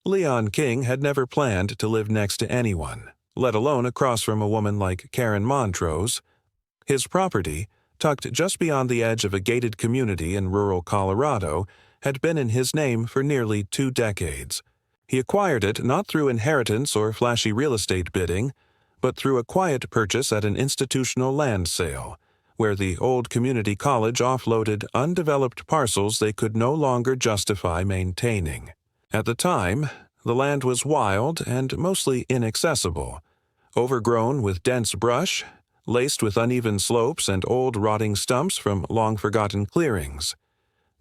Leon King had never planned to live next to anyone, let alone across from a woman like Karen Montrose. His property, tucked just beyond the edge of a gated community in rural Colorado, had been in his name for nearly 2 decades. He acquired it not through inheritance or flashy real estate bidding, but through a quiet purchase at an institutional land sale, where the old community college offloaded undeveloped parcels they could no longer justify maintaining. At the time, the land was wild and mostly inaccessible, overgrown with dense brush, laced with uneven slopes and old rotting stumps from long-forgotten clearings.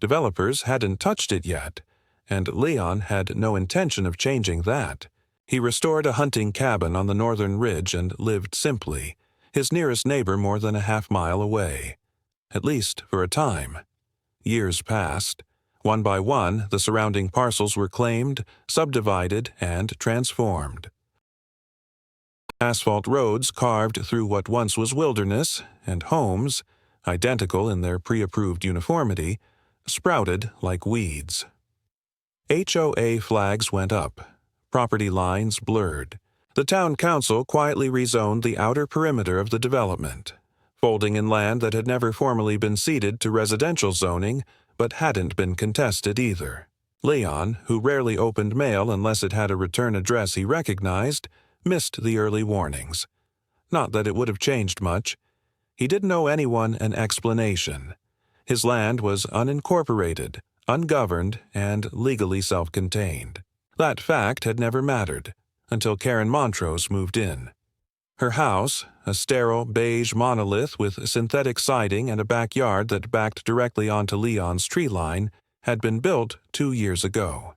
Developers hadn't touched it yet, and Leon had no intention of changing that. He restored a hunting cabin on the northern ridge and lived simply, his nearest neighbor more than a half-mile away. At least for a time. Years passed. One by one, the surrounding parcels were claimed, subdivided, and transformed. Asphalt roads carved through what once was wilderness, and homes, identical in their pre-approved uniformity, sprouted like weeds. HOA flags went up. Property lines blurred. The town council quietly rezoned the outer perimeter of the development, folding in land that had never formally been ceded to residential zoning, but hadn't been contested either. Leon, who rarely opened mail unless it had a return address he recognized, missed the early warnings. Not that it would have changed much. He didn't owe anyone an explanation. His land was unincorporated, ungoverned, and legally self-contained. That fact had never mattered, until Karen Montrose moved in. Her house, a sterile beige monolith with synthetic siding and a backyard that backed directly onto Leon's tree line, had been built 2 years ago.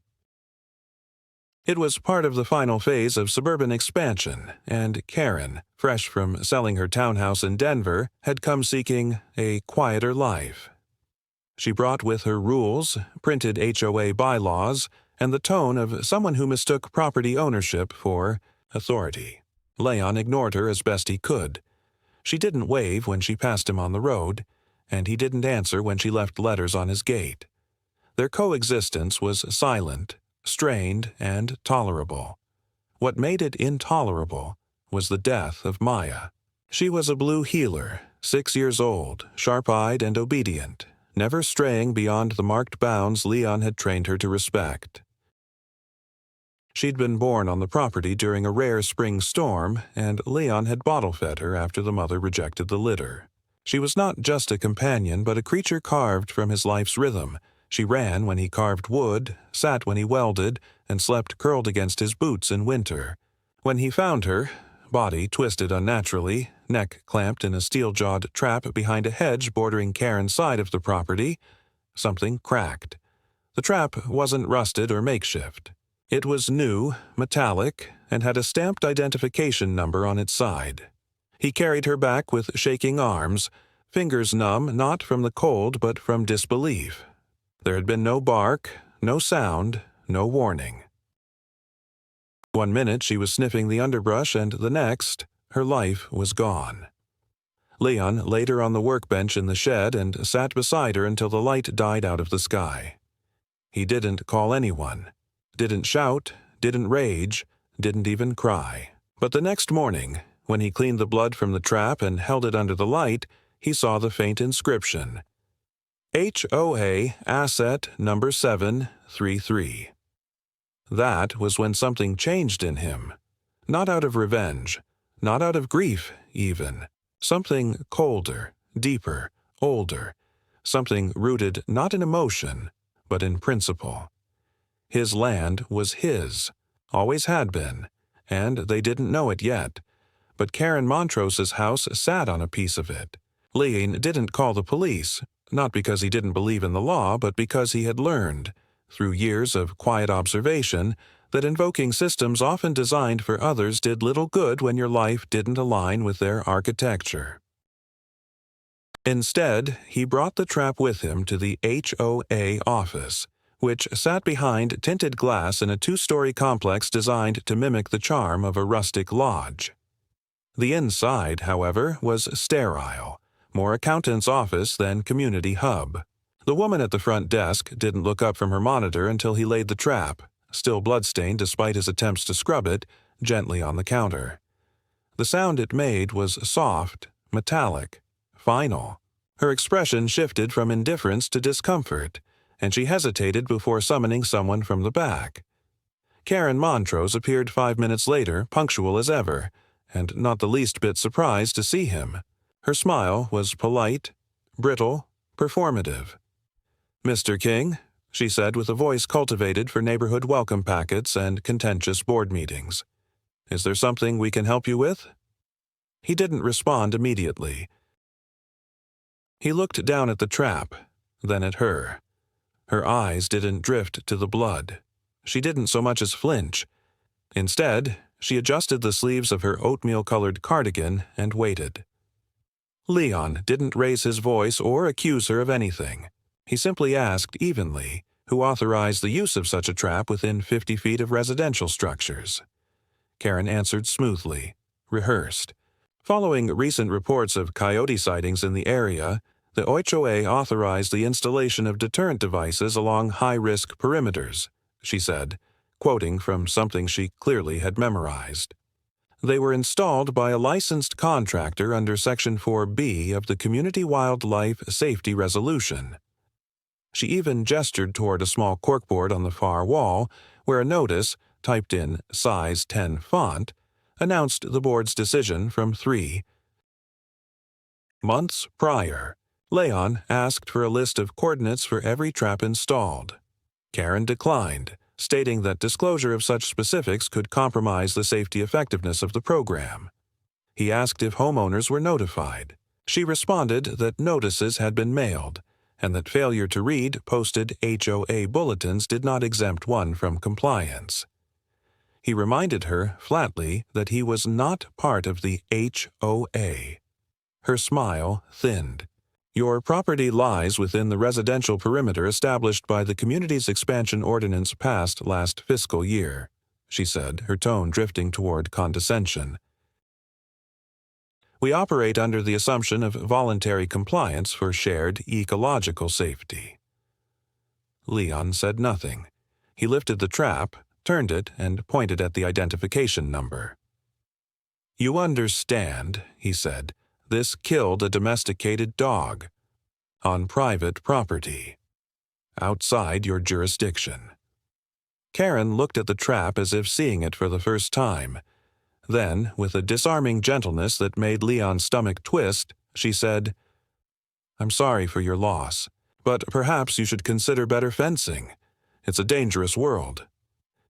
It was part of the final phase of suburban expansion, and Karen, fresh from selling her townhouse in Denver, had come seeking a quieter life. She brought with her rules, printed HOA bylaws, and the tone of someone who mistook property ownership for authority. Leon ignored her as best he could. She didn't wave when she passed him on the road, and he didn't answer when she left letters on his gate. Their coexistence was silent, strained, and tolerable. What made it intolerable was the death of Maya. She was a blue heeler, 6 years old, sharp-eyed and obedient, never straying beyond the marked bounds Leon had trained her to respect. She'd been born on the property during a rare spring storm, and Leon had bottle-fed her after the mother rejected the litter. She was not just a companion, but a creature carved from his life's rhythm. She ran when he carved wood, sat when he welded, and slept curled against his boots in winter. When he found her, body twisted unnaturally, neck clamped in a steel-jawed trap behind a hedge bordering Karen's side of the property, something cracked. The trap wasn't rusted or makeshift. It was new, metallic, and had a stamped identification number on its side. He carried her back with shaking arms, fingers numb not from the cold but from disbelief. There had been no bark, no sound, no warning. 1 minute she was sniffing the underbrush, and the next, her life was gone. Leon laid her on the workbench in the shed and sat beside her until the light died out of the sky. He didn't call anyone. Didn't shout, didn't rage, didn't even cry. But the next morning, when he cleaned the blood from the trap and held it under the light, he saw the faint inscription, HOA Asset Number 733. That was when something changed in him. Not out of revenge, not out of grief, even. Something colder, deeper, older. Something rooted not in emotion, but in principle. His land was his, always had been, and they didn't know it yet. But Karen Montrose's house sat on a piece of it. Leon didn't call the police, not because he didn't believe in the law, but because he had learned, through years of quiet observation, that invoking systems often designed for others did little good when your life didn't align with their architecture. Instead, he brought the trap with him to the HOA office, which sat behind tinted glass in a 2-story complex designed to mimic the charm of a rustic lodge. The inside, however, was sterile, more accountant's office than community hub. The woman at the front desk didn't look up from her monitor until he laid the trap, still bloodstained despite his attempts to scrub it, gently on the counter. The sound it made was soft, metallic, final. Her expression shifted from indifference to discomfort, and she hesitated before summoning someone from the back. Karen Montrose appeared 5 minutes later, punctual as ever, and not the least bit surprised to see him. Her smile was polite, brittle, performative. "Mr. King," she said with a voice cultivated for neighborhood welcome packets and contentious board meetings. "Is there something we can help you with?" He didn't respond immediately. He looked down at the trap, then at her. Her eyes didn't drift to the blood. She didn't so much as flinch. Instead, she adjusted the sleeves of her oatmeal-colored cardigan and waited. Leon didn't raise his voice or accuse her of anything. He simply asked evenly who authorized the use of such a trap within 50 feet of residential structures. Karen answered smoothly, rehearsed. Following recent reports of coyote sightings in the area, the HOA authorized the installation of deterrent devices along high-risk perimeters, she said, quoting from something she clearly had memorized. They were installed by a licensed contractor under Section 4B of the Community Wildlife Safety Resolution. She even gestured toward a small corkboard on the far wall, where a notice, typed in size 10 font, announced the board's decision from 3 months prior. Leon asked for a list of coordinates for every trap installed. Karen declined, stating that disclosure of such specifics could compromise the safety effectiveness of the program. He asked if homeowners were notified. She responded that notices had been mailed, and that failure to read posted HOA bulletins did not exempt one from compliance. He reminded her flatly that he was not part of the HOA. Her smile thinned. "Your property lies within the residential perimeter established by the community's expansion ordinance passed last fiscal year," she said, her tone drifting toward condescension. "We operate under the assumption of voluntary compliance for shared ecological safety." Leon said nothing. He lifted the trap, turned it, and pointed at the identification number. "You understand," he said, "this killed a domesticated dog. On private property. Outside your jurisdiction." Karen looked at the trap as if seeing it for the first time. Then, with a disarming gentleness that made Leon's stomach twist, she said, "I'm sorry for your loss, but perhaps you should consider better fencing. It's a dangerous world."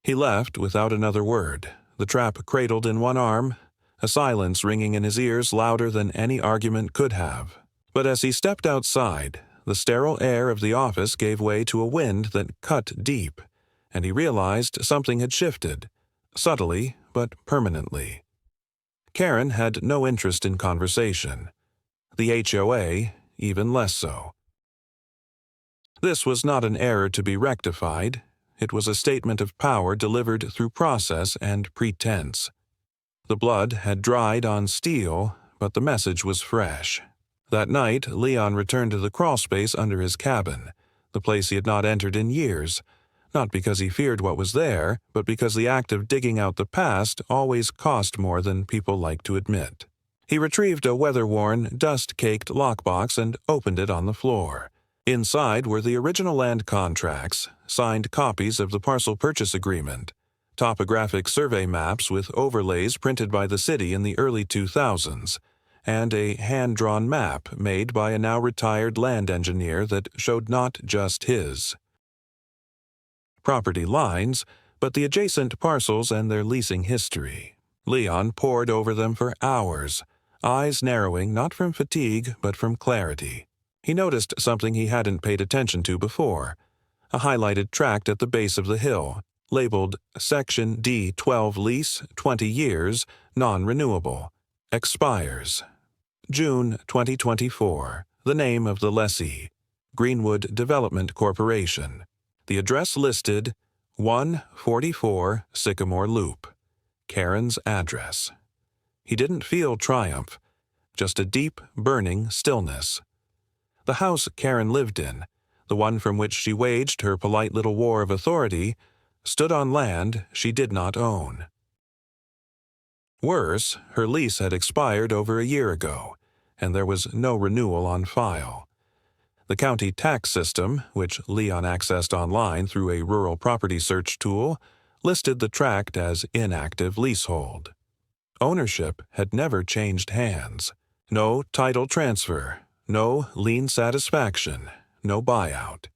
He left without another word, the trap cradled in one arm, a silence ringing in his ears louder than any argument could have. But as he stepped outside, the sterile air of the office gave way to a wind that cut deep, and he realized something had shifted, subtly but permanently. Karen had no interest in conversation. The HOA, even less so. This was not an error to be rectified. It was a statement of power delivered through process and pretense. The blood had dried on steel, but the message was fresh. That night, Leon returned to the crawlspace under his cabin, the place he had not entered in years, not because he feared what was there, but because the act of digging out the past always cost more than people like to admit. He retrieved a weather-worn, dust-caked lockbox and opened it on the floor. Inside were the original land contracts, signed copies of the parcel purchase agreement, topographic survey maps with overlays printed by the city in the early 2000s, and a hand-drawn map made by a now-retired land engineer that showed not just his property lines, but the adjacent parcels and their leasing history. Leon pored over them for hours, eyes narrowing not from fatigue but from clarity. He noticed something he hadn't paid attention to before, a highlighted tract at the base of the hill, labeled Section D12 Lease, 20 years, non-renewable. Expires. June 2024. The name of the lessee, Greenwood Development Corporation. The address listed, 144 Sycamore Loop. Karen's address. He didn't feel triumph, just a deep, burning stillness. The house Karen lived in, the one from which she waged her polite little war of authority, stood on land she did not own. Worse, her lease had expired over a year ago, and there was no renewal on file. The county tax system, which Leon accessed online through a rural property search tool, listed the tract as inactive leasehold. Ownership had never changed hands. No title transfer, no lien satisfaction, no buyout.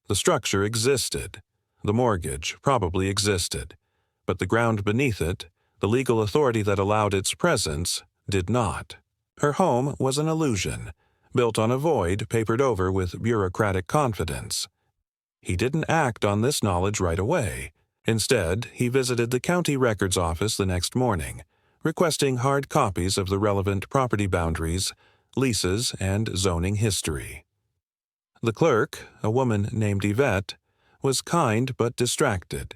The structure existed. The mortgage probably existed. But the ground beneath it, the legal authority that allowed its presence, did not. Her home was an illusion, built on a void papered over with bureaucratic confidence. He didn't act on this knowledge right away. Instead, he visited the county records office the next morning, requesting hard copies of the relevant property boundaries, leases, and zoning history. The clerk, a woman named Yvette, was kind but distracted.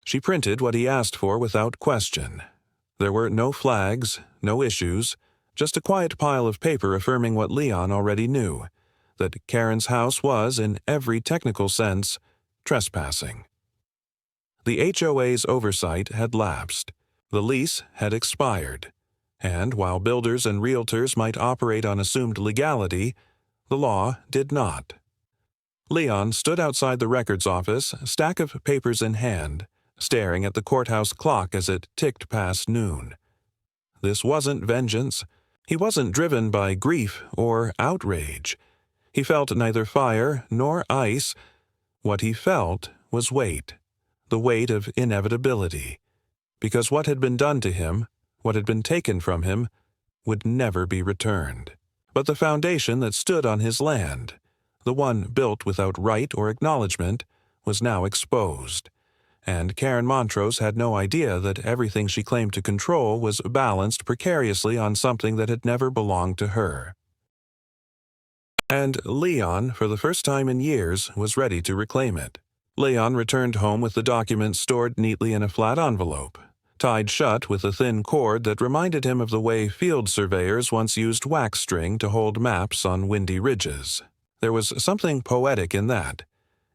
She printed what he asked for without question. There were no flags, no issues, just a quiet pile of paper affirming what Leon already knew, that Karen's house was, in every technical sense, trespassing. The HOA's oversight had lapsed. The lease had expired. And while builders and realtors might operate on assumed legality, the law did not. Leon stood outside the records office, a stack of papers in hand, staring at the courthouse clock as it ticked past noon. This wasn't vengeance. He wasn't driven by grief or outrage. He felt neither fire nor ice. What he felt was weight, the weight of inevitability, because what had been done to him, what had been taken from him, would never be returned. But the foundation that stood on his land, the one built without right or acknowledgement, was now exposed, and Karen Montrose had no idea that everything she claimed to control was balanced precariously on something that had never belonged to her. And Leon, for the first time in years, was ready to reclaim it. Leon returned home with the documents stored neatly in a flat envelope, tied shut with a thin cord that reminded him of the way field surveyors once used wax string to hold maps on windy ridges. There was something poetic in that.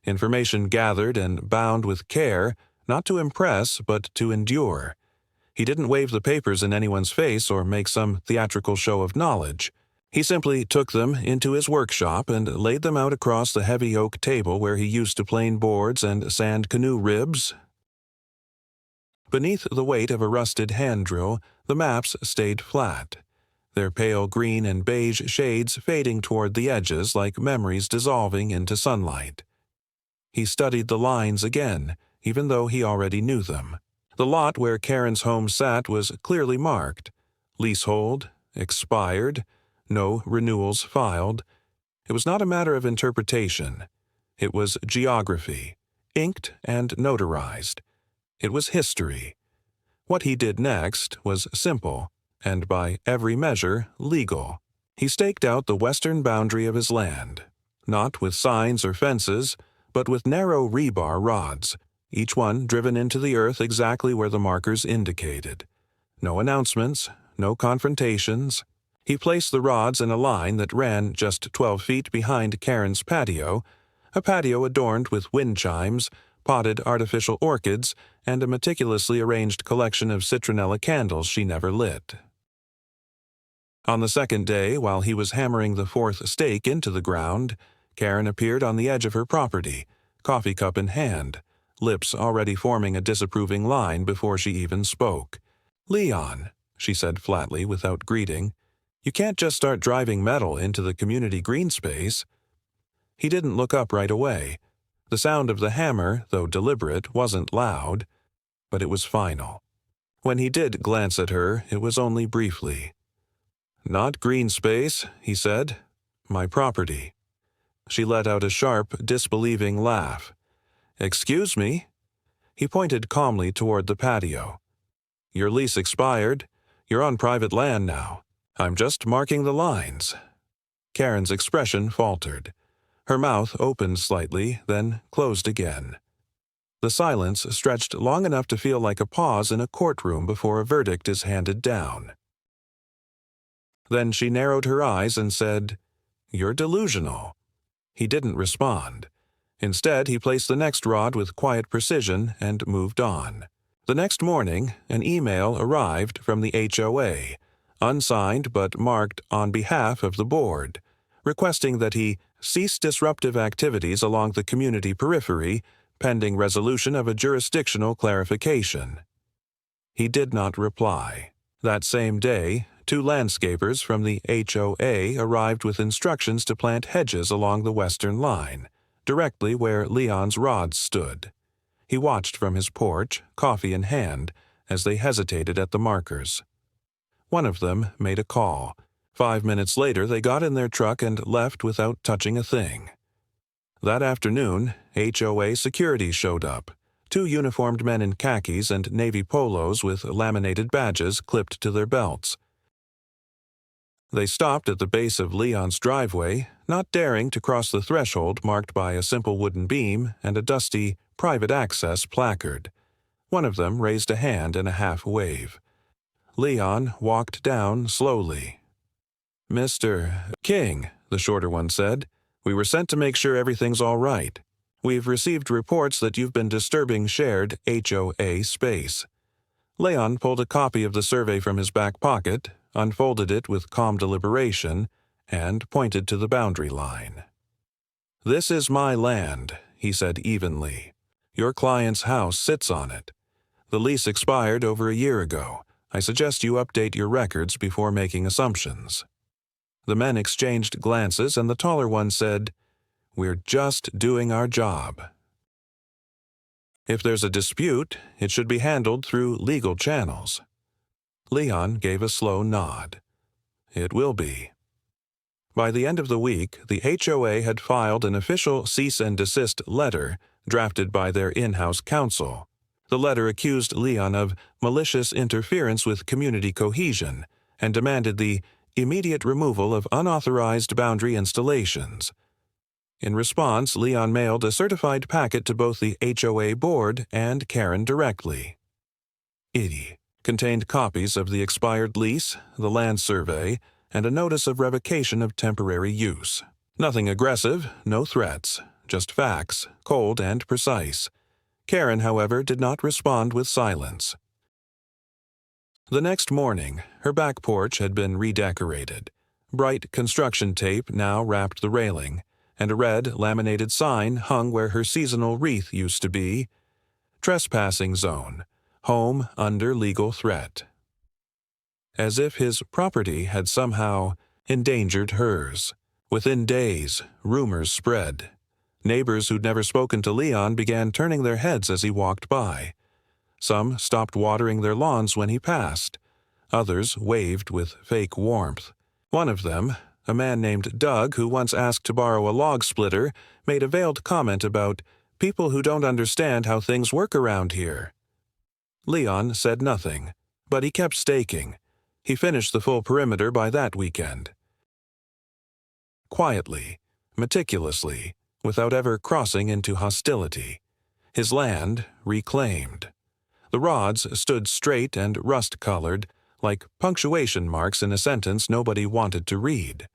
Information gathered and bound with care, not to impress but to endure. He didn't wave the papers in anyone's face or make some theatrical show of knowledge. He simply took them into his workshop and laid them out across the heavy oak table where he used to plane boards and sand canoe ribs. Beneath the weight of a rusted hand drill, the maps stayed flat, their pale green and beige shades fading toward the edges like memories dissolving into sunlight. He studied the lines again, even though he already knew them. The lot where Karen's home sat was clearly marked. Leasehold, expired, no renewals filed. It was not a matter of interpretation. It was geography, inked and notarized. It was history. What he did next was simple, and by every measure legal. He staked out the western boundary of his land, not with signs or fences, but with narrow rebar rods, each one driven into the earth exactly where the markers indicated. No announcements, no confrontations. He placed the rods in a line that ran just 12 feet behind Karen's patio, a patio adorned with wind chimes, potted artificial orchids, and a meticulously arranged collection of citronella candles she never lit. On the second day, while he was hammering the fourth stake into the ground, Karen appeared on the edge of her property, coffee cup in hand, lips already forming a disapproving line before she even spoke. "Leon," she said flatly without greeting, "you can't just start driving metal into the community green space." He didn't look up right away. The sound of the hammer, though deliberate, wasn't loud, but it was final. When he did glance at her, it was only briefly. "Not green space," he said. "My property." She let out a sharp, disbelieving laugh. "Excuse me?" He pointed calmly toward the patio. "Your lease expired. You're on private land now. I'm just marking the lines." Karen's expression faltered. Her mouth opened slightly, then closed again. The silence stretched long enough to feel like a pause in a courtroom before a verdict is handed down. Then she narrowed her eyes and said, "You're delusional." He didn't respond. Instead, he placed the next rod with quiet precision and moved on. The next morning, an email arrived from the HOA, unsigned but marked on behalf of the board, requesting that he cease disruptive activities along the community periphery pending resolution of a jurisdictional clarification. He did not reply. That same day, 2 landscapers from the HOA arrived with instructions to plant hedges along the western line, directly where Leon's rods stood. He watched from his porch, coffee in hand, as they hesitated at the markers. One of them made a call. 5 minutes later, they got in their truck and left without touching a thing. That afternoon, HOA security showed up. 2 uniformed men in khakis and navy polos with laminated badges clipped to their belts. They stopped at the base of Leon's driveway, not daring to cross the threshold marked by a simple wooden beam and a dusty, private access placard. One of them raised a hand in a half wave. Leon walked down slowly. "Mr. King," the shorter one said, "we were sent to make sure everything's all right. We've received reports that you've been disturbing shared HOA space." Leon pulled a copy of the survey from his back pocket, unfolded it with calm deliberation, and pointed to the boundary line. "This is my land," he said evenly. "Your client's house sits on it. The lease expired over a year ago. I suggest you update your records before making assumptions." The men exchanged glances, and the taller one said, "We're just doing our job. If there's a dispute, it should be handled through legal channels." Leon gave a slow nod. "It will be." By the end of the week, the HOA had filed an official cease and desist letter drafted by their in-house counsel. The letter accused Leon of malicious interference with community cohesion and demanded the immediate removal of unauthorized boundary installations. In response, Leon mailed a certified packet to both the HOA board and Karen directly. It contained copies of the expired lease, the land survey, and a notice of revocation of temporary use. Nothing aggressive, no threats, just facts, cold and precise. Karen, however, did not respond with silence. The next morning, her back porch had been redecorated. Bright construction tape now wrapped the railing, and a red laminated sign hung where her seasonal wreath used to be. "Trespassing zone. Home under legal threat." As if his property had somehow endangered hers. Within days, rumors spread. Neighbors who'd never spoken to Leon began turning their heads as he walked by. Some stopped watering their lawns when he passed. Others waved with fake warmth. One of them, a man named Doug who once asked to borrow a log splitter, made a veiled comment about people who don't understand how things work around here. Leon said nothing, but he kept staking. He finished the full perimeter by that weekend. Quietly, meticulously, without ever crossing into hostility. His land reclaimed. The rods stood straight and rust-colored, like punctuation marks in a sentence nobody wanted to read.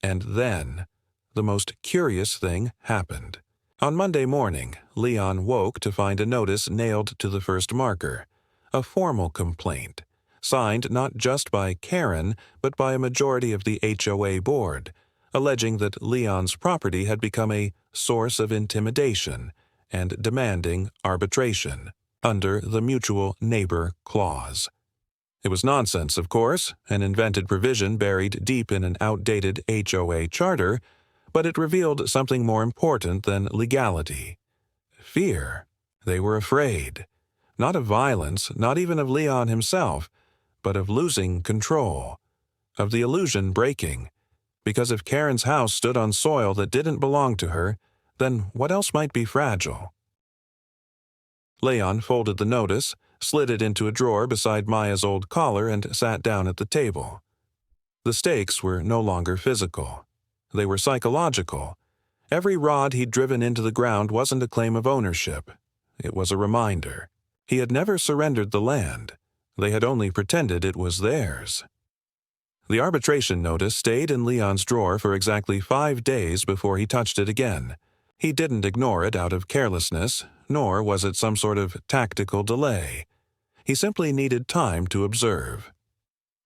And then, the most curious thing happened. On Monday morning, Leon woke to find a notice nailed to the first marker, a formal complaint, signed not just by Karen, but by a majority of the HOA board, alleging that Leon's property had become a source of intimidation and demanding arbitration under the Mutual Neighbor Clause. It was nonsense, of course, an invented provision buried deep in an outdated HOA charter, but it revealed something more important than legality. Fear. They were afraid. Not of violence, not even of Leon himself, but of losing control, of the illusion breaking. Because if Karen's house stood on soil that didn't belong to her, then what else might be fragile? Leon folded the notice, slid it into a drawer beside Maya's old collar, and sat down at the table. The stakes were no longer physical. They were psychological. Every rod he'd driven into the ground wasn't a claim of ownership. It was a reminder. He had never surrendered the land. They had only pretended it was theirs. The arbitration notice stayed in Leon's drawer for exactly 5 days before he touched it again. He didn't ignore it out of carelessness, nor was it some sort of tactical delay. He simply needed time to observe.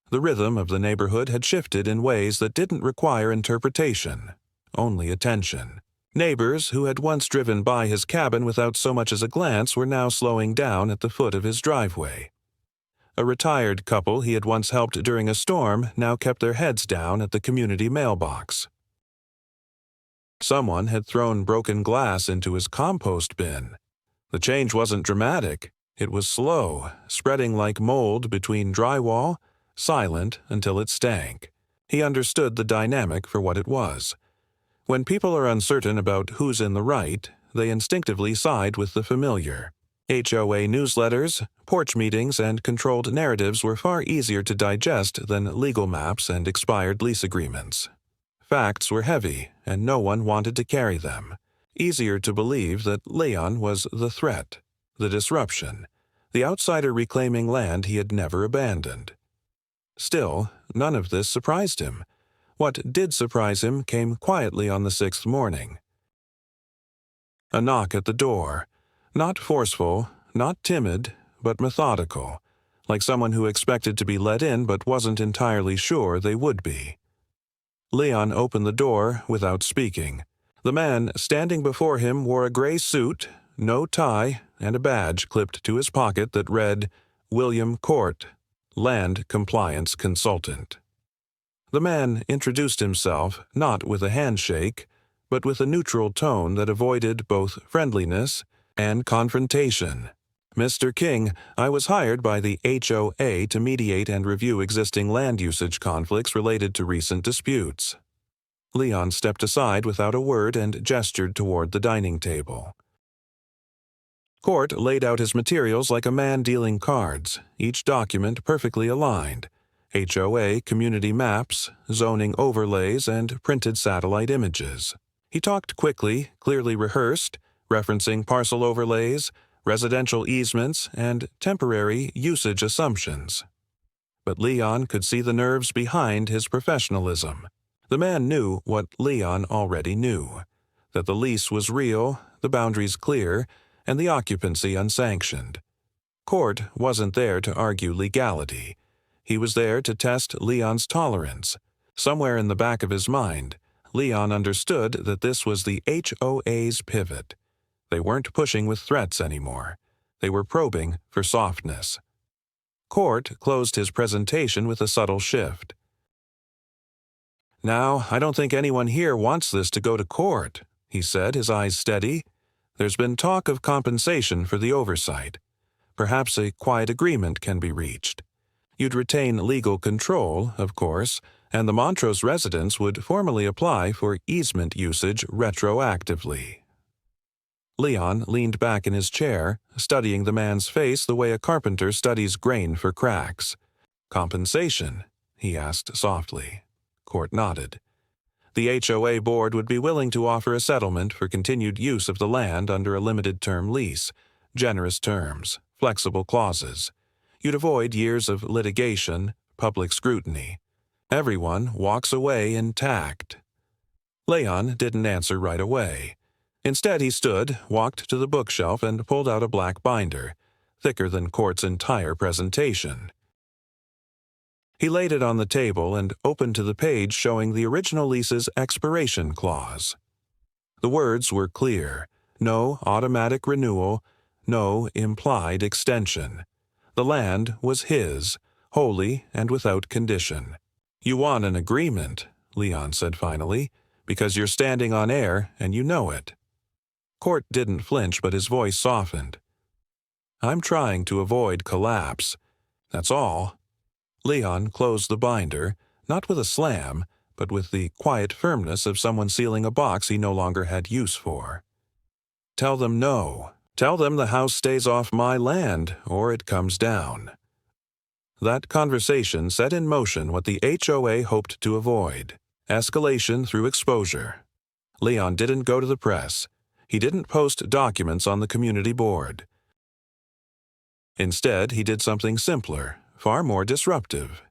The rhythm of the neighborhood had shifted in ways that didn't require interpretation, only attention. Neighbors who had once driven by his cabin without so much as a glance were now slowing down at the foot of his driveway. A retired couple he had once helped during a storm now kept their heads down at the community mailbox. Someone had thrown broken glass into his compost bin. The change wasn't dramatic. It was slow, spreading like mold between drywall, silent until it stank. He understood the dynamic for what it was. When people are uncertain about who's in the right, they instinctively side with the familiar. HOA newsletters, porch meetings, and controlled narratives were far easier to digest than legal maps and expired lease agreements. Facts were heavy, and no one wanted to carry them. Easier to believe that Leon was the threat, the disruption, the outsider reclaiming land he had never abandoned. Still, none of this surprised him. What did surprise him came quietly on the sixth morning. A knock at the door. Not forceful, not timid, but methodical, like someone who expected to be let in but wasn't entirely sure they would be. Leon opened the door without speaking. The man standing before him wore a gray suit, no tie, and a badge clipped to his pocket that read, William Court, Land Compliance Consultant. The man introduced himself not with a handshake, but with a neutral tone that avoided both friendliness and confrontation. Mr. King, I was hired by the HOA to mediate and review existing land usage conflicts related to recent disputes. Leon stepped aside without a word and gestured toward the dining table. Court laid out his materials like a man dealing cards, each document perfectly aligned. HOA community maps, zoning overlays, and printed satellite images. He talked quickly, clearly rehearsed, referencing parcel overlays, residential easements, and temporary usage assumptions. But Leon could see the nerves behind his professionalism. The man knew what Leon already knew, that the lease was real, the boundaries clear, and the occupancy unsanctioned. Court wasn't there to argue legality. He was there to test Leon's tolerance. Somewhere in the back of his mind, Leon understood that this was the HOA's pivot. They weren't pushing with threats anymore. They were probing for softness. Court closed his presentation with a subtle shift. Now, I don't think anyone here wants this to go to court, he said, his eyes steady. There's been talk of compensation for the oversight. Perhaps a quiet agreement can be reached. You'd retain legal control, of course, and the Montrose residents would formally apply for easement usage retroactively. Leon leaned back in his chair, studying the man's face the way a carpenter studies grain for cracks. Compensation? He asked softly. Court nodded. The HOA board would be willing to offer a settlement for continued use of the land under a limited-term lease, generous terms, flexible clauses. You'd avoid years of litigation, public scrutiny. Everyone walks away intact. Leon didn't answer right away. Instead, he stood, walked to the bookshelf, and pulled out a black binder, thicker than Court's entire presentation. He laid it on the table and opened to the page showing the original lease's expiration clause. The words were clear: no automatic renewal, no implied extension. The land was his, wholly and without condition. You want an agreement, Leon said finally, because you're standing on air and you know it. Court didn't flinch, but his voice softened. I'm trying to avoid collapse. That's all. Leon closed the binder, not with a slam, but with the quiet firmness of someone sealing a box he no longer had use for. Tell them no. Tell them the house stays off my land, or it comes down. That conversation set in motion what the HOA hoped to avoid: escalation through exposure. Leon didn't go to the press. He didn't post documents on the community board. Instead, he did something simpler, far more disruptive.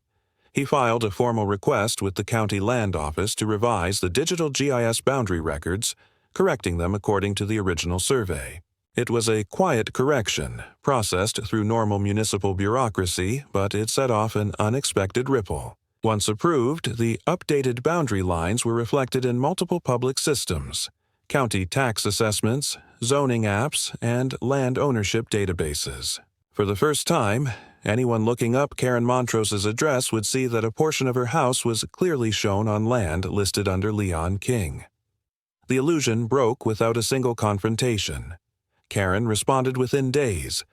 He filed a formal request with the county land office to revise the digital GIS boundary records, correcting them according to the original survey. It was a quiet correction, processed through normal municipal bureaucracy, but it set off an unexpected ripple. Once approved, the updated boundary lines were reflected in multiple public systems: county tax assessments, zoning apps, and land ownership databases. For the first time, anyone looking up Karen Montrose's address would see that a portion of her house was clearly shown on land listed under Leon King. The illusion broke without a single confrontation. Karen responded within days.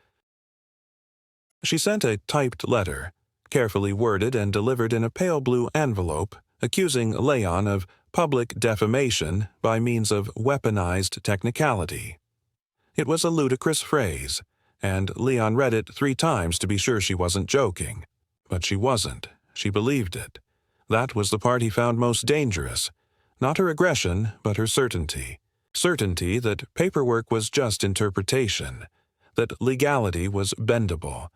She sent a typed letter, carefully worded and delivered in a pale blue envelope, accusing Leon of public defamation by means of weaponized technicality. It was a ludicrous phrase, and Leon read it 3 times to be sure she wasn't joking. But she wasn't. She believed it. That was the part he found most dangerous. Not her aggression, but her certainty. Certainty that paperwork was just interpretation, that legality was bendable,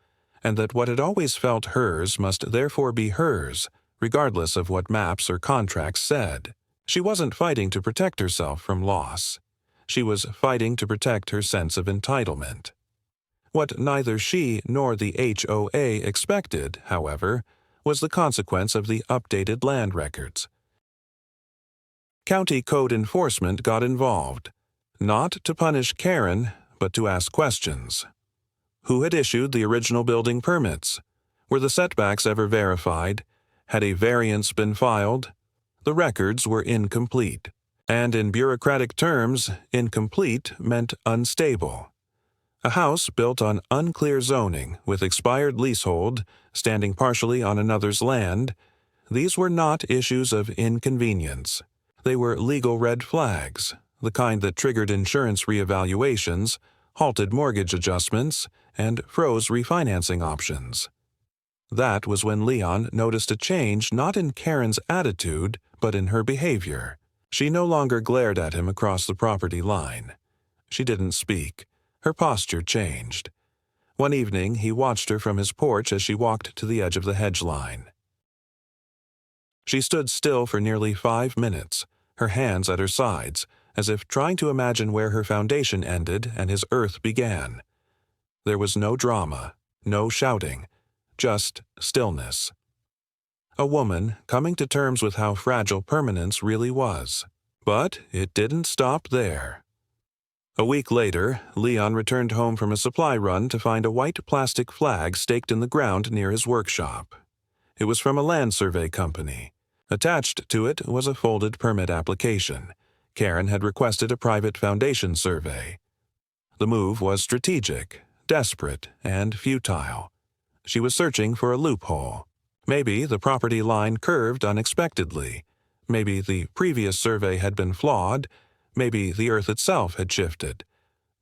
and that what had always felt hers must therefore be hers, regardless of what maps or contracts said. She wasn't fighting to protect herself from loss. She was fighting to protect her sense of entitlement. What neither she nor the HOA expected, however, was the consequence of the updated land records. County code enforcement got involved, not to punish Karen, but to ask questions. Who had issued the original building permits? Were the setbacks ever verified? Had a variance been filed? The records were incomplete, and in bureaucratic terms, incomplete meant unstable. A house built on unclear zoning with expired leasehold, standing partially on another's land, these were not issues of inconvenience. They were legal red flags, the kind that triggered insurance reevaluations, halted mortgage adjustments, and froze refinancing options. That was when Leon noticed a change not in Karen's attitude, but in her behavior. She no longer glared at him across the property line. She didn't speak. Her posture changed. One evening, he watched her from his porch as she walked to the edge of the hedge line. She stood still for nearly 5 minutes, her hands at her sides, as if trying to imagine where her foundation ended and his earth began. There was no drama, no shouting, just stillness. A woman coming to terms with how fragile permanence really was. But it didn't stop there. A week later, Leon returned home from a supply run to find a white plastic flag staked in the ground near his workshop. It was from a land survey company. Attached to it was a folded permit application. Karen had requested a private foundation survey. The move was strategic, desperate, and futile. She was searching for a loophole. Maybe the property line curved unexpectedly. Maybe the previous survey had been flawed. Maybe the earth itself had shifted.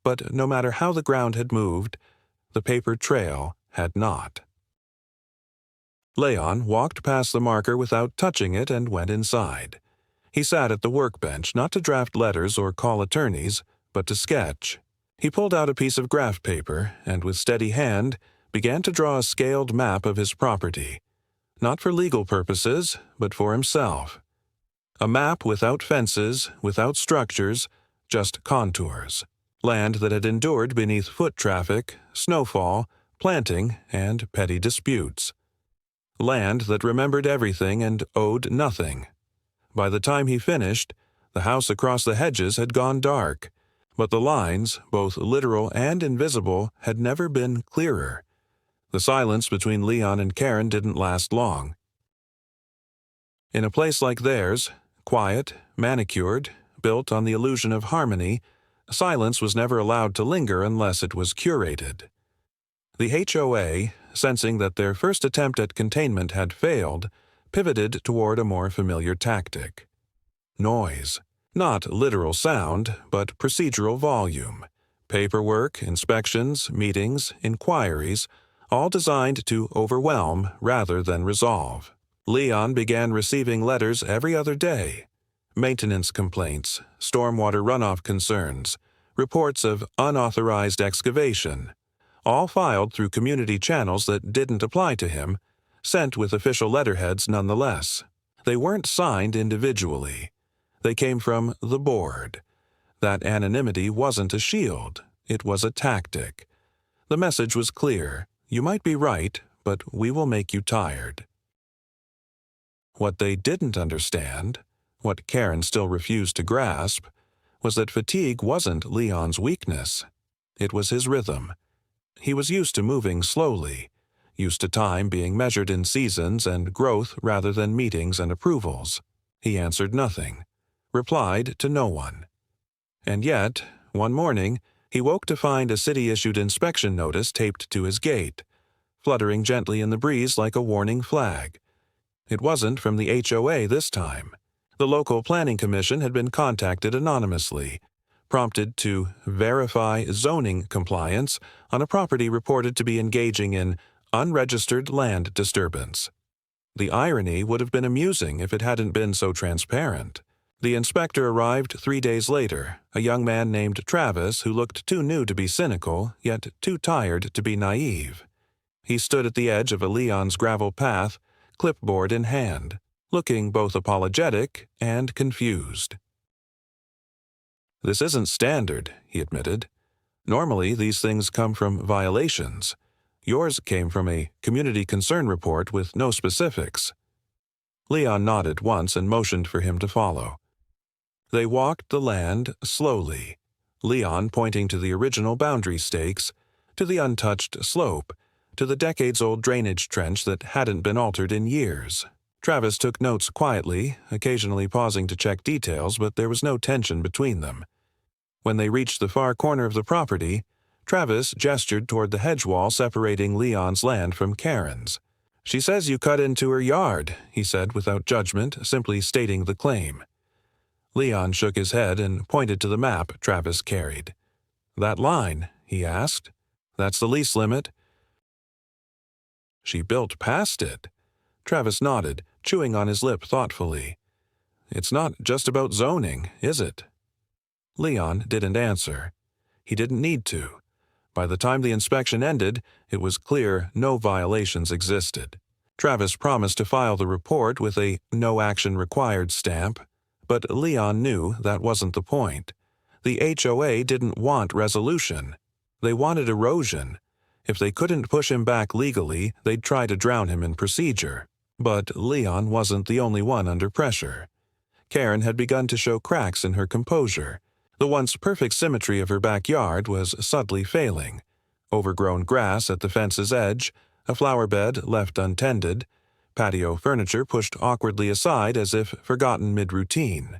But no matter how the ground had moved, the paper trail had not. Leon walked past the marker without touching it and went inside. He sat at the workbench not to draft letters or call attorneys, but to sketch. He pulled out a piece of graph paper and with steady hand began to draw a scaled map of his property. Not for legal purposes, but for himself. A map without fences, without structures, just contours. Land that had endured beneath foot traffic, snowfall, planting, and petty disputes. Land that remembered everything and owed nothing. By the time he finished, the house across the hedges had gone dark, but the lines, both literal and invisible, had never been clearer. The silence between Leon and Karen didn't last long. In a place like theirs, quiet, manicured, built on the illusion of harmony, silence was never allowed to linger unless it was curated. The HOA, sensing that their first attempt at containment had failed, pivoted toward a more familiar tactic. Noise. Not literal sound, but procedural volume. Paperwork, inspections, meetings, inquiries, all designed to overwhelm rather than resolve. Leon began receiving letters every other day. Maintenance complaints, stormwater runoff concerns, reports of unauthorized excavation, all filed through community channels that didn't apply to him, sent with official letterheads nonetheless. They weren't signed individually. They came from the board. That anonymity wasn't a shield, it was a tactic. The message was clear: you might be right, but we will make you tired. What they didn't understand, what Karen still refused to grasp, was that fatigue wasn't Leon's weakness. It was his rhythm. He was used to moving slowly, used to time being measured in seasons and growth rather than meetings and approvals. He answered nothing, replied to no one. And yet, one morning, he woke to find a city-issued inspection notice taped to his gate, fluttering gently in the breeze like a warning flag. It wasn't from the HOA this time. The local planning commission had been contacted anonymously, prompted to verify zoning compliance on a property reported to be engaging in unregistered land disturbance. The irony would have been amusing if it hadn't been so transparent. The inspector arrived 3 days later, a young man named Travis who looked too new to be cynical, yet too tired to be naive. He stood at the edge of a Leon's gravel path, clipboard in hand, looking both apologetic and confused. "This isn't standard," he admitted. "Normally, these things come from violations. Yours came from a community concern report with no specifics." Leon nodded once and motioned for him to follow. They walked the land slowly, Leon pointing to the original boundary stakes, to the untouched slope, to the decades-old drainage trench that hadn't been altered in years. Travis took notes quietly, occasionally pausing to check details, but there was no tension between them. When they reached the far corner of the property, Travis gestured toward the hedge wall separating Leon's land from Karen's. "She says you cut into her yard," he said without judgment, simply stating the claim. Leon shook his head and pointed to the map Travis carried. "That line?" he asked. "That's the lease limit." "She built past it." Travis nodded, chewing on his lip thoughtfully. "It's not just about zoning, is it?" Leon didn't answer. He didn't need to. By the time the inspection ended, it was clear no violations existed. Travis promised to file the report with a "no action required" stamp, but Leon knew that wasn't the point. The HOA didn't want resolution. They wanted erosion. If they couldn't push him back legally, they'd try to drown him in procedure. But Leon wasn't the only one under pressure. Karen had begun to show cracks in her composure. The once perfect symmetry of her backyard was subtly failing. Overgrown grass at the fence's edge, a flower bed left untended, patio furniture pushed awkwardly aside as if forgotten mid-routine.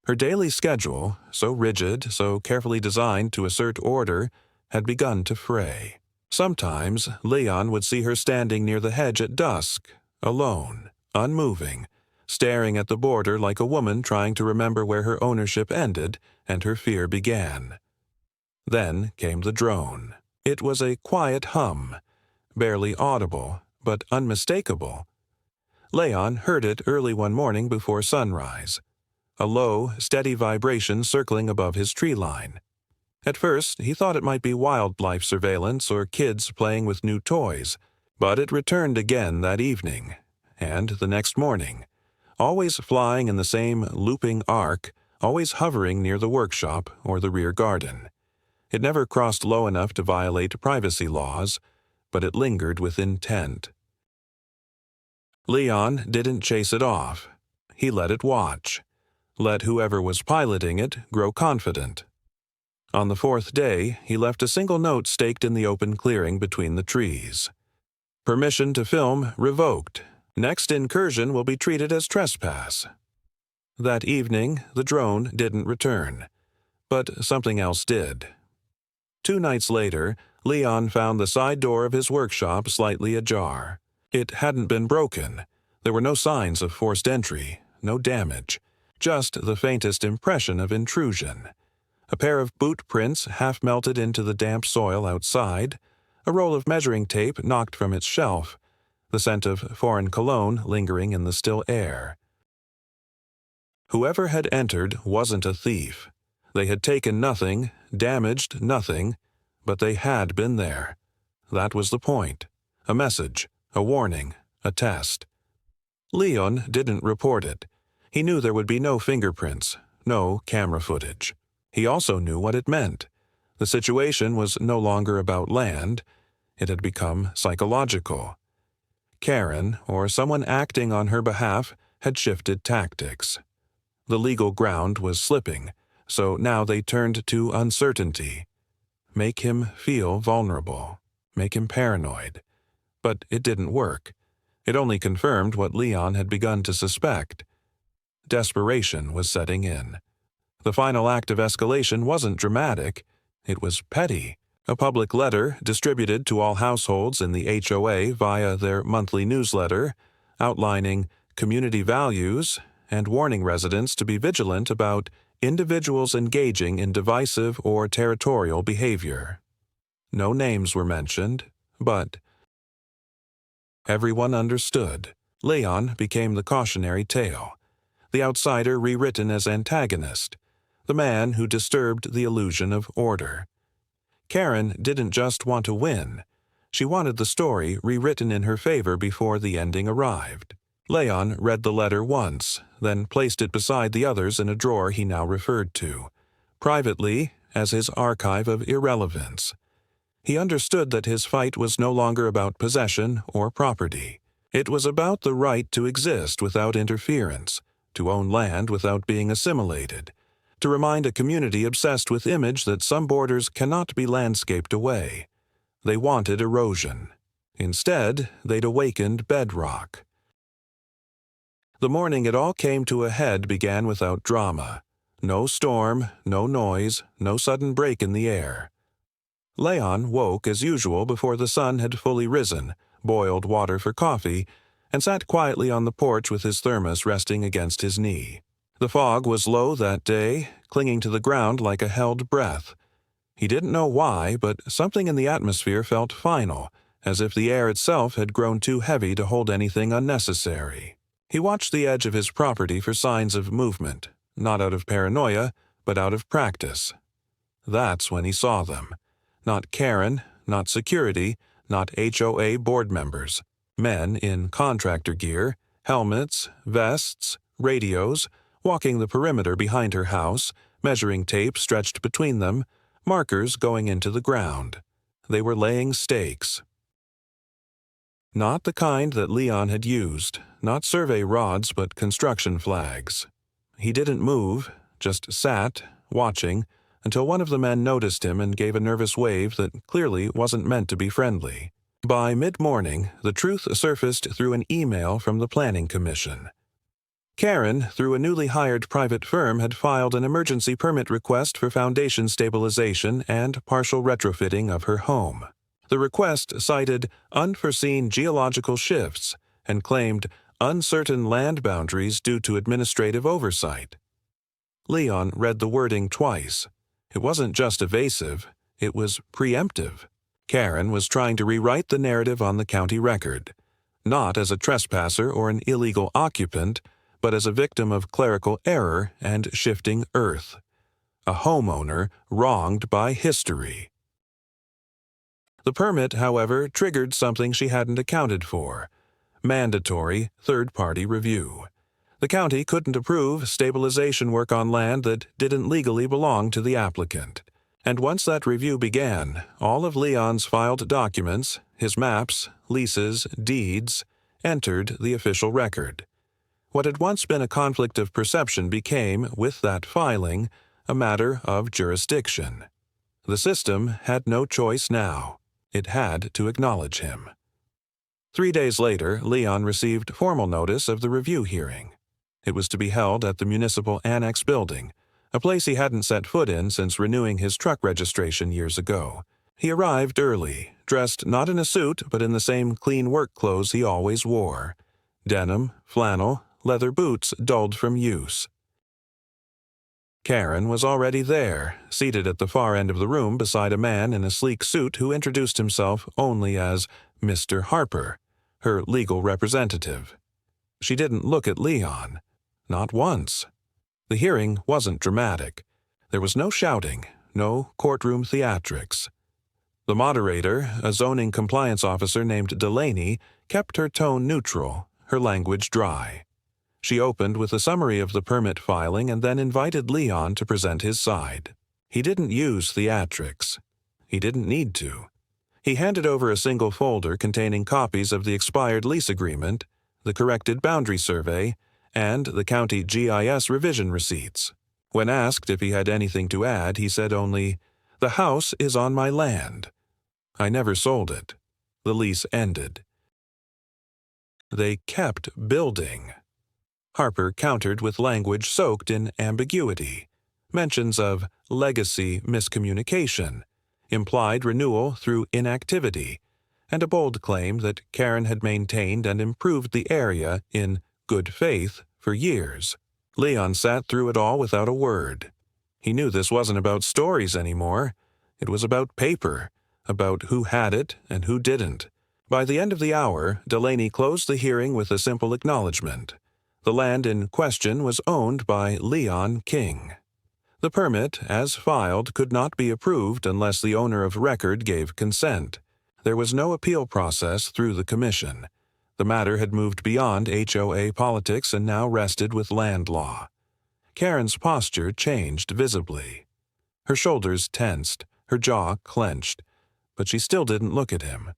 Her daily schedule, so rigid, so carefully designed to assert order, had begun to fray. Sometimes Leon would see her standing near the hedge at dusk, alone, unmoving, staring at the border like a woman trying to remember where her ownership ended and her fear began. Then came the drone. It was a quiet hum, barely audible, but unmistakable. Leon heard it early one morning before sunrise, a low, steady vibration circling above his tree line. At first, he thought it might be wildlife surveillance or kids playing with new toys, but it returned again that evening, and the next morning, always flying in the same looping arc, always hovering near the workshop or the rear garden. It never crossed low enough to violate privacy laws, but it lingered with intent. Leon didn't chase it off. He let it watch. Let whoever was piloting it grow confident. On the fourth day, he left a single note staked in the open clearing between the trees. "Permission to film revoked. Next incursion will be treated as trespass." That evening, the drone didn't return, but something else did. 2 nights later, Leon found the side door of his workshop slightly ajar. It hadn't been broken. There were no signs of forced entry, no damage, just the faintest impression of intrusion. A pair of boot prints half melted into the damp soil outside, a roll of measuring tape knocked from its shelf, the scent of foreign cologne lingering in the still air. Whoever had entered wasn't a thief. They had taken nothing, damaged nothing, but they had been there. That was the point. A message, a warning, a test. Leon didn't report it. He knew there would be no fingerprints, no camera footage. He also knew what it meant. The situation was no longer about land. It had become psychological. Karen, or someone acting on her behalf, had shifted tactics. The legal ground was slipping, so now they turned to uncertainty. Make him feel vulnerable. Make him paranoid. But it didn't work. It only confirmed what Leon had begun to suspect. Desperation was setting in. The final act of escalation wasn't dramatic. It was petty. A public letter distributed to all households in the HOA via their monthly newsletter, outlining community values and warning residents to be vigilant about individuals engaging in divisive or territorial behavior. No names were mentioned, but everyone understood. Leon became the cautionary tale, the outsider rewritten as antagonist, the man who disturbed the illusion of order. Karen didn't just want to win. She wanted the story rewritten in her favor before the ending arrived. Leon read the letter once, then placed it beside the others in a drawer he now referred to, privately as his archive of irrelevance. He understood that his fight was no longer about possession or property. It was about the right to exist without interference, to own land without being assimilated, to remind a community obsessed with image that some borders cannot be landscaped away. They wanted erosion. Instead, they'd awakened bedrock. The morning it all came to a head began without drama. No storm, no noise, no sudden break in the air. Leon woke as usual before the sun had fully risen, boiled water for coffee, and sat quietly on the porch with his thermos resting against his knee. The fog was low that day, clinging to the ground like a held breath. He didn't know why, but something in the atmosphere felt final, as if the air itself had grown too heavy to hold anything unnecessary. He watched the edge of his property for signs of movement, not out of paranoia, but out of practice. That's when he saw them. Not Karen, not security, not HOA board members. Men in contractor gear, helmets, vests, radios, walking the perimeter behind her house, measuring tape stretched between them, markers going into the ground. They were laying stakes. Not the kind that Leon had used, not survey rods but construction flags. He didn't move, just sat, watching, until one of the men noticed him and gave a nervous wave that clearly wasn't meant to be friendly. By mid-morning, the truth surfaced through an email from the Planning Commission. Karen, through a newly hired private firm, had filed an emergency permit request for foundation stabilization and partial retrofitting of her home. The request cited unforeseen geological shifts and claimed uncertain land boundaries due to administrative oversight. Leon read the wording twice. It wasn't just evasive, it was preemptive. Karen was trying to rewrite the narrative on the county record, not as a trespasser or an illegal occupant, but as a victim of clerical error and shifting earth. A homeowner wronged by history. The permit, however, triggered something she hadn't accounted for: mandatory third-party review. The county couldn't approve stabilization work on land that didn't legally belong to the applicant. And once that review began, all of Leon's filed documents, his maps, leases, deeds, entered the official record. What had once been a conflict of perception became, with that filing, a matter of jurisdiction. The system had no choice now. It had to acknowledge him. 3 days later, Leon received formal notice of the review hearing. It was to be held at the Municipal Annex building, a place he hadn't set foot in since renewing his truck registration years ago. He arrived early, dressed not in a suit but in the same clean work clothes he always wore: denim, flannel, leather boots dulled from use. Karen was already there, seated at the far end of the room beside a man in a sleek suit who introduced himself only as Mr. Harper, her legal representative. She didn't look at Leon. Not once. The hearing wasn't dramatic. There was no shouting, no courtroom theatrics. The moderator, a zoning compliance officer named Delaney, kept her tone neutral, her language dry. She opened with a summary of the permit filing and then invited Leon to present his side. He didn't use theatrics. He didn't need to. He handed over a single folder containing copies of the expired lease agreement, the corrected boundary survey, and the county GIS revision receipts. When asked if he had anything to add, he said only, "The house is on my land. I never sold it. The lease ended." They kept building. Harper countered with language soaked in ambiguity, mentions of legacy miscommunication, implied renewal through inactivity, and a bold claim that Karen had maintained and improved the area in good faith for years. Leon sat through it all without a word. He knew this wasn't about stories anymore. It was about paper, about who had it and who didn't. By the end of the hour, Delaney closed the hearing with a simple acknowledgement. The land in question was owned by Leon King. The permit, as filed, could not be approved unless the owner of record gave consent. There was no appeal process through the commission. The matter had moved beyond HOA politics and now rested with land law. Karen's posture changed visibly. Her shoulders tensed, her jaw clenched, but she still didn't look at him.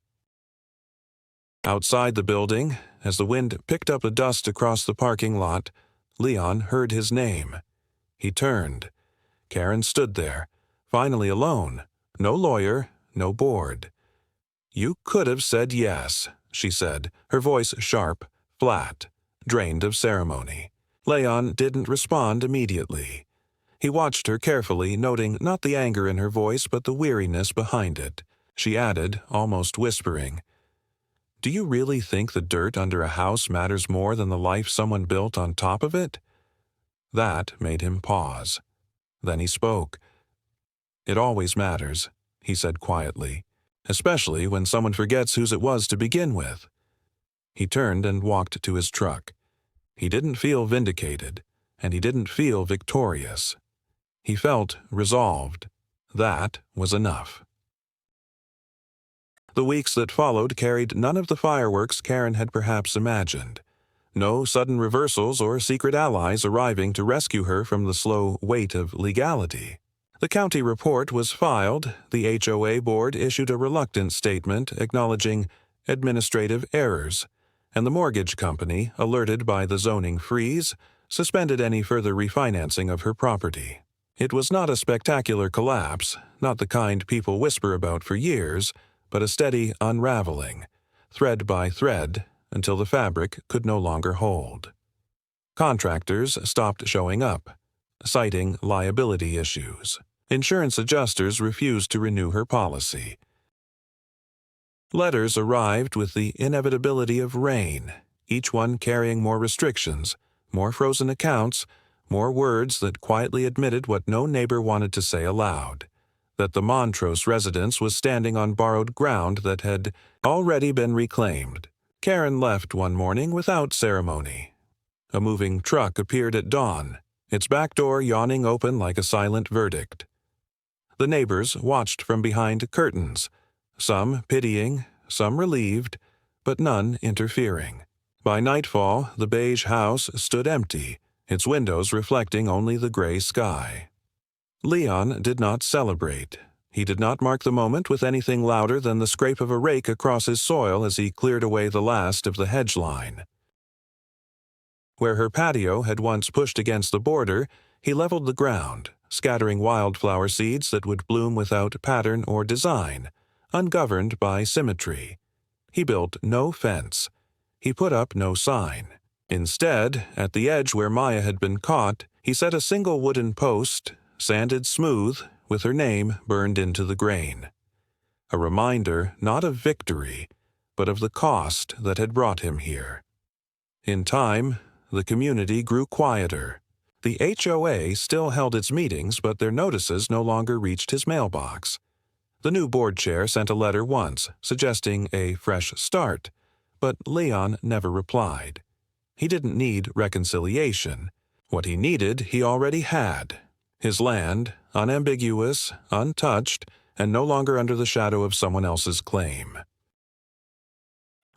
Outside the building, as the wind picked up the dust across the parking lot, Leon heard his name. He turned. Karen stood there, finally alone. No lawyer, no board. "You could have said yes," she said, her voice sharp, flat, drained of ceremony. Leon didn't respond immediately. He watched her carefully, noting not the anger in her voice but the weariness behind it. She added, almost whispering, "Do you really think the dirt under a house matters more than the life someone built on top of it?" That made him pause. Then he spoke. "It always matters," he said quietly, "especially when someone forgets whose it was to begin with." He turned and walked to his truck. He didn't feel vindicated, and he didn't feel victorious. He felt resolved. That was enough. The weeks that followed carried none of the fireworks Karen had perhaps imagined. No sudden reversals or secret allies arriving to rescue her from the slow weight of legality. The county report was filed, the HOA board issued a reluctant statement acknowledging administrative errors, and the mortgage company, alerted by the zoning freeze, suspended any further refinancing of her property. It was not a spectacular collapse, not the kind people whisper about for years, but a steady unraveling, thread by thread, until the fabric could no longer hold. Contractors stopped showing up, citing liability issues. Insurance adjusters refused to renew her policy. Letters arrived with the inevitability of rain, each one carrying more restrictions, more frozen accounts, more words that quietly admitted what no neighbor wanted to say aloud, that the Montrose residence was standing on borrowed ground that had already been reclaimed. Karen left one morning without ceremony. A moving truck appeared at dawn, its back door yawning open like a silent verdict. The neighbors watched from behind curtains, some pitying, some relieved, but none interfering. By nightfall, the beige house stood empty, its windows reflecting only the gray sky. Leon did not celebrate. He did not mark the moment with anything louder than the scrape of a rake across his soil as he cleared away the last of the hedge line. Where her patio had once pushed against the border, he leveled the ground, scattering wildflower seeds that would bloom without pattern or design, ungoverned by symmetry. He built no fence. He put up no sign. Instead, at the edge where Maya had been caught, he set a single wooden post, sanded smooth, with her name burned into the grain. A reminder not of victory, but of the cost that had brought him here. In time, the community grew quieter. The HOA still held its meetings, but their notices no longer reached his mailbox. The new board chair sent a letter once, suggesting a fresh start, but Leon never replied. He didn't need reconciliation. What he needed, he already had. His land, unambiguous, untouched, and no longer under the shadow of someone else's claim.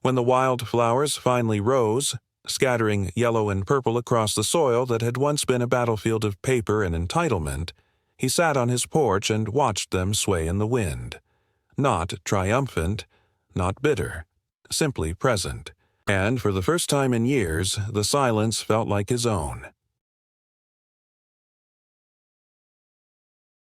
When the wildflowers finally rose, Scattering yellow and purple across the soil that had once been a battlefield of paper and entitlement, he sat on his porch and watched them sway in the wind. Not triumphant, not bitter, simply present. And for the first time in years, the silence felt like his own.